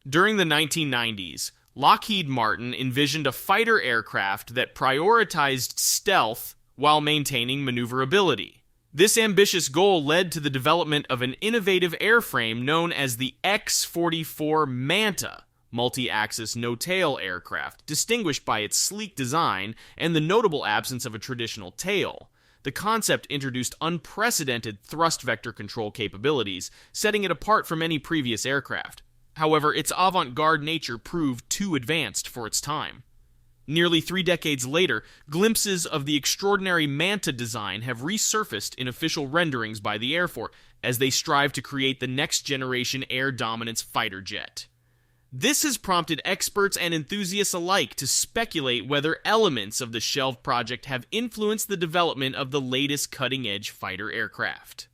During the 1990s, Lockheed Martin envisioned a fighter aircraft that prioritized stealth while maintaining maneuverability. This ambitious goal led to the development of an innovative airframe known as the X-44 Manta, multi-axis no-tail aircraft, distinguished by its sleek design and the notable absence of a traditional tail. The concept introduced unprecedented thrust vector control capabilities, setting it apart from any previous aircraft. However, its avant-garde nature proved too advanced for its time. Nearly 3 decades later, glimpses of the extraordinary Manta design have resurfaced in official renderings by the Air Force as they strive to create the next-generation air dominance fighter jet. This has prompted experts and enthusiasts alike to speculate whether elements of the shelved project have influenced the development of the latest cutting-edge fighter aircraft.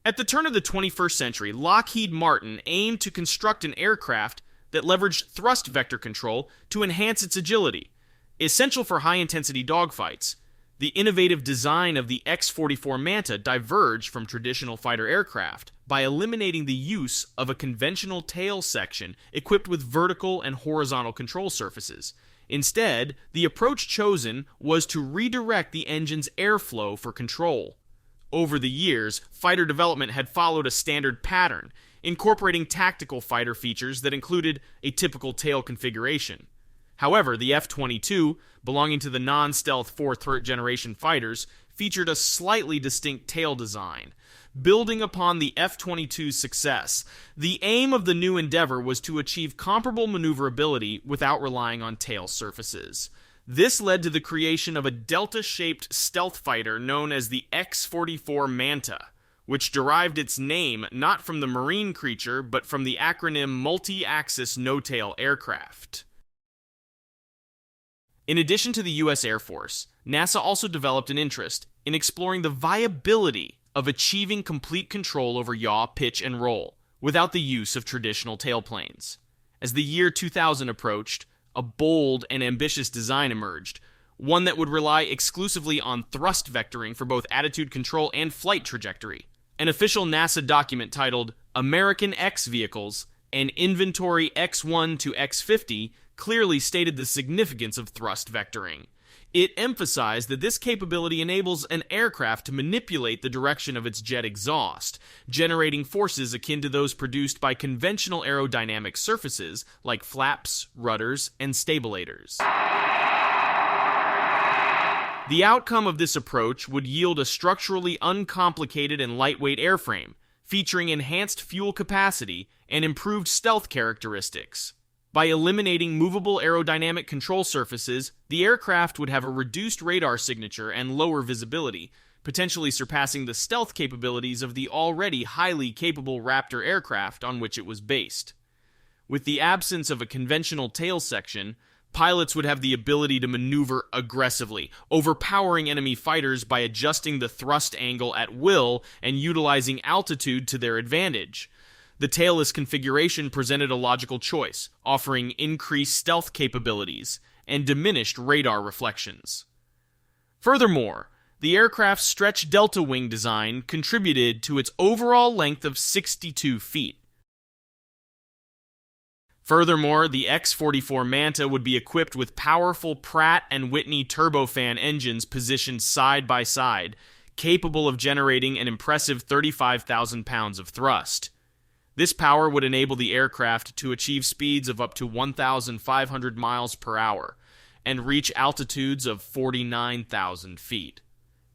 At the turn of the 21st century, Lockheed Martin aimed to construct an aircraft that leveraged thrust vector control to enhance its agility. Essential for high-intensity dogfights, the innovative design of the X-44 Manta diverged from traditional fighter aircraft by eliminating the use of a conventional tail section equipped with vertical and horizontal control surfaces. Instead, the approach chosen was to redirect the engine's airflow for control. Over the years, fighter development had followed a standard pattern, incorporating tactical fighter features that included a typical tail configuration. However, the F-22, belonging to the non-stealth fourth-generation fighters, featured a slightly distinct tail design. Building upon the F-22's success, the aim of the new endeavor was to achieve comparable maneuverability without relying on tail surfaces. This led to the creation of a delta-shaped stealth fighter known as the X-44 Manta, which derived its name not from the marine creature but from the acronym Multi-Axis No-Tail Aircraft. In addition to the U.S. Air Force, NASA also developed an interest in exploring the viability of achieving complete control over yaw, pitch, and roll without the use of traditional tailplanes. As the year 2000 approached, a bold and ambitious design emerged, one that would rely exclusively on thrust vectoring for both attitude control and flight trajectory. An official NASA document titled American X Vehicles and Inventory X1 to X50 clearly stated the significance of thrust vectoring. It emphasized that this capability enables an aircraft to manipulate the direction of its jet exhaust, generating forces akin to those produced by conventional aerodynamic surfaces like flaps, rudders, and stabilators. The outcome of this approach would yield a structurally uncomplicated and lightweight airframe, featuring enhanced fuel capacity and improved stealth characteristics. By eliminating movable aerodynamic control surfaces, the aircraft would have a reduced radar signature and lower visibility, potentially surpassing the stealth capabilities of the already highly capable Raptor aircraft on which it was based. With the absence of a conventional tail section, pilots would have the ability to maneuver aggressively, overpowering enemy fighters by adjusting the thrust angle at will and utilizing altitude to their advantage. The tailless configuration presented a logical choice, offering increased stealth capabilities and diminished radar reflections. Furthermore, the aircraft's stretch delta wing design contributed to its overall length of 62 feet. Furthermore, the X-44 Manta would be equipped with powerful Pratt & Whitney turbofan engines positioned side by side, capable of generating an impressive 35,000 pounds of thrust. This power would enable the aircraft to achieve speeds of up to 1,500 miles per hour and reach altitudes of 49,000 feet.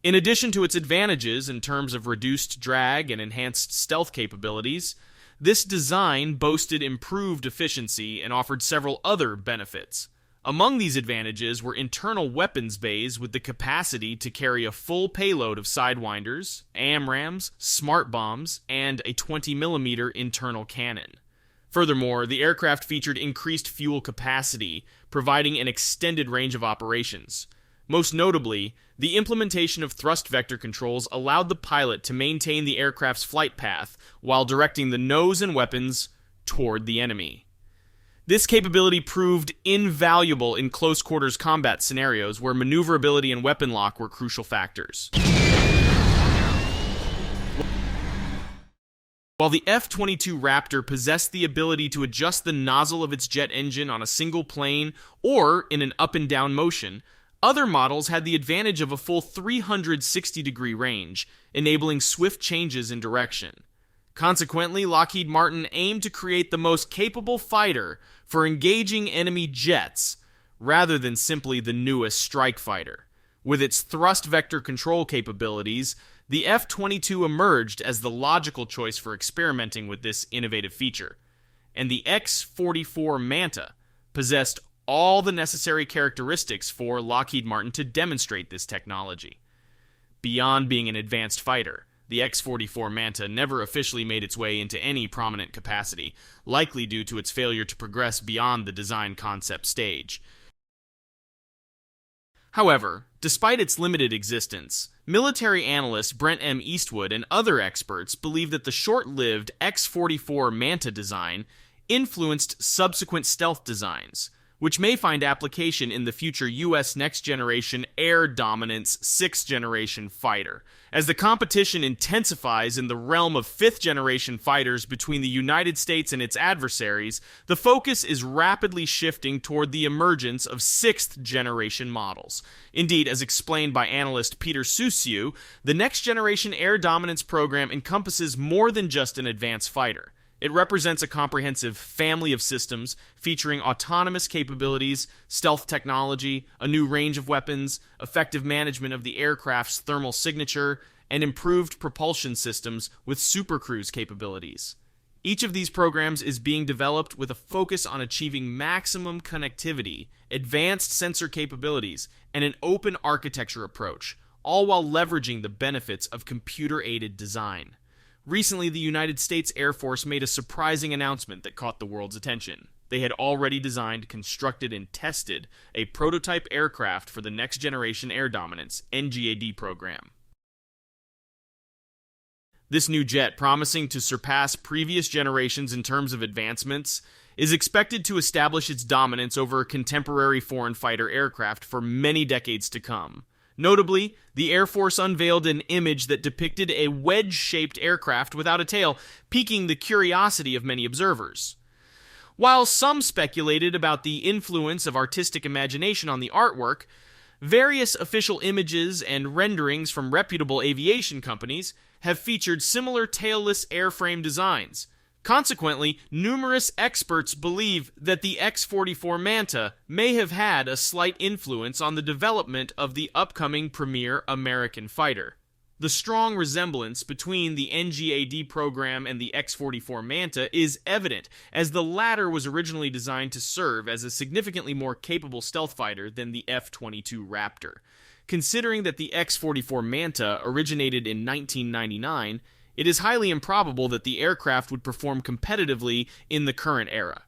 In addition to its advantages in terms of reduced drag and enhanced stealth capabilities, this design boasted improved efficiency and offered several other benefits. Among these advantages were internal weapons bays with the capacity to carry a full payload of sidewinders, AMRAAMs, smart bombs, and a 20mm internal cannon. Furthermore, the aircraft featured increased fuel capacity, providing an extended range of operations. Most notably, the implementation of thrust vector controls allowed the pilot to maintain the aircraft's flight path while directing the nose and weapons toward the enemy. This capability proved invaluable in close-quarters combat scenarios where maneuverability and weapon lock were crucial factors. While the F-22 Raptor possessed the ability to adjust the nozzle of its jet engine on a single plane or in an up and down motion, other models had the advantage of a full 360-degree range, enabling swift changes in direction. Consequently, Lockheed Martin aimed to create the most capable fighter for engaging enemy jets, rather than simply the newest strike fighter. With its thrust vector control capabilities, the F-22 emerged as the logical choice for experimenting with this innovative feature, and the X-44 Manta possessed all the necessary characteristics for Lockheed Martin to demonstrate this technology. Beyond being an advanced fighter, the X-44 Manta never officially made its way into any prominent capacity, likely due to its failure to progress beyond the design concept stage. However, despite its limited existence, military analyst Brent M. Eastwood and other experts believe that the short-lived X-44 Manta design influenced subsequent stealth designs, which may find application in the future U.S. next-generation air dominance 6th-generation fighter. As the competition intensifies in the realm of 5th-generation fighters between the United States and its adversaries, the focus is rapidly shifting toward the emergence of 6th-generation models. Indeed, as explained by analyst Peter Susiu, the next-generation air dominance program encompasses more than just an advanced fighter. It represents a comprehensive family of systems featuring autonomous capabilities, stealth technology, a new range of weapons, effective management of the aircraft's thermal signature, and improved propulsion systems with supercruise capabilities. Each of these programs is being developed with a focus on achieving maximum connectivity, advanced sensor capabilities, and an open architecture approach, all while leveraging the benefits of computer-aided design. Recently, the United States Air Force made a surprising announcement that caught the world's attention. They had already designed, constructed, and tested a prototype aircraft for the Next Generation Air Dominance (NGAD) program. This new jet, promising to surpass previous generations in terms of advancements, is expected to establish its dominance over contemporary foreign fighter aircraft for many decades to come. Notably, the Air Force unveiled an image that depicted a wedge-shaped aircraft without a tail, piquing the curiosity of many observers. While some speculated about the influence of artistic imagination on the artwork, various official images and renderings from reputable aviation companies have featured similar tailless airframe designs. Consequently, numerous experts believe that the X-44 Manta may have had a slight influence on the development of the upcoming premier American fighter. The strong resemblance between the NGAD program and the X-44 Manta is evident, as the latter was originally designed to serve as a significantly more capable stealth fighter than the F-22 Raptor. Considering that the X-44 Manta originated in 1999, it is highly improbable that the aircraft would perform competitively in the current era.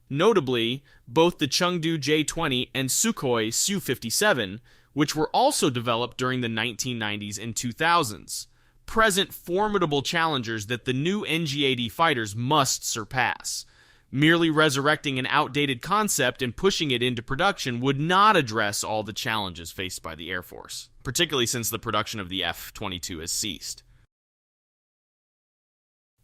Notably, both the Chengdu J-20 and Sukhoi Su-57, which were also developed during the 1990s and 2000s, present formidable challengers that the new NGAD fighters must surpass. Merely resurrecting an outdated concept and pushing it into production would not address all the challenges faced by the Air Force, particularly since the production of the F-22 has ceased.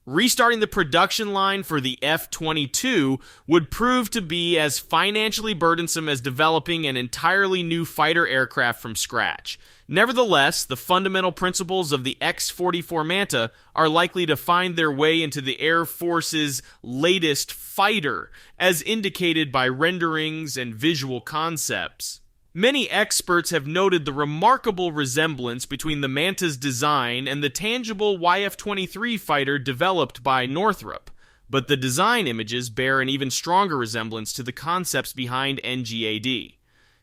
Restarting the production line for the F-22 would prove to be as financially burdensome as developing an entirely new fighter aircraft from scratch. Nevertheless, the fundamental principles of the X-44 Manta are likely to find their way into the Air Force's latest fighter, as indicated by renderings and visual concepts. Many experts have noted the remarkable resemblance between the Manta's design and the tangible YF-23 fighter developed by Northrop, but the design images bear an even stronger resemblance to the concepts behind NGAD.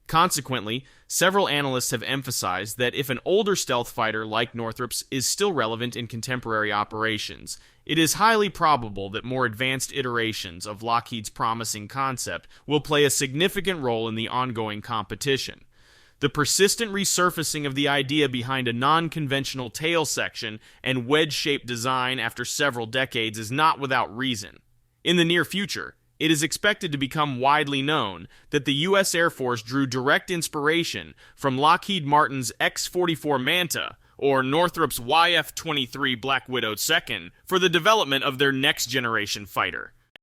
Consequently, several analysts have emphasized that if an older stealth fighter like Northrop's is still relevant in contemporary operations, it is highly probable that more advanced iterations of Lockheed's promising concept will play a significant role in the ongoing competition. The persistent resurfacing of the idea behind a non-conventional tail section and wedge-shaped design after several decades is not without reason. In the near future, it is expected to become widely known that the U.S. Air Force drew direct inspiration from Lockheed Martin's X-44 Manta or Northrop's YF-23 Black Widow II, for the development of their next-generation fighter.